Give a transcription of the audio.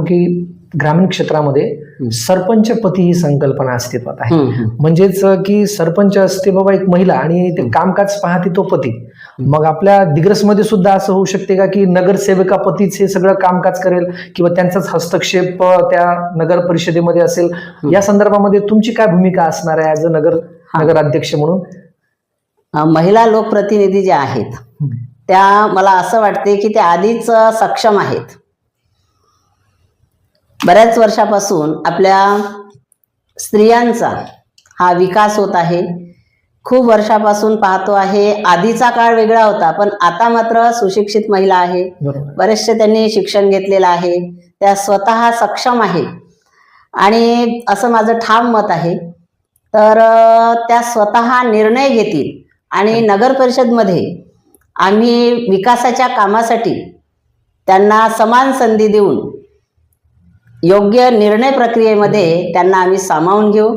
की ग्रामीण क्षेत्रामध्ये सरपंचपती ही संकल्पना अस्तित्वात आहे. म्हणजेच की सरपंच असते बाबा एक महिला आणि ते कामकाज पाहते तो पती. मग आपल्या दिग्रसमध्ये सुद्धा असं होऊ शकते का की नगरसेविका पतीच हे सगळं कामकाज करेल किंवा त्यांचाच हस्तक्षेप त्या नगर परिषदेमध्ये असेल. या संदर्भामध्ये तुमची काय भूमिका असणार आहे ऍज अ नगराध्यक्ष म्हणून? महिला लोकप्रतिनिधी ज्या आहेत त्या मला असं वाटते की त्या आधीच सक्षम आहेत. बऱ्याच वर्षापासून आपल्या स्त्रियांचा हा विकास होत आहे. खूप वर्षापासून पाहतो आहे. आधीचा काळ वेगळा होता, पण आता मात्र सुशिक्षित महिला आहे. बरेचसे त्यांनी शिक्षण घेतलेलं आहे. त्या स्वतः सक्षम आहे आणि असं माझं ठाम मत आहे. तर त्या स्वतः निर्णय घेतील आणि नगर परिषदमध्ये आम्ही विकासाच्या कामासाठी त्यांना समान संधी देऊन योग्य निर्णय प्रक्रियेमध्ये त्यांना आम्ही सामावून घेऊ.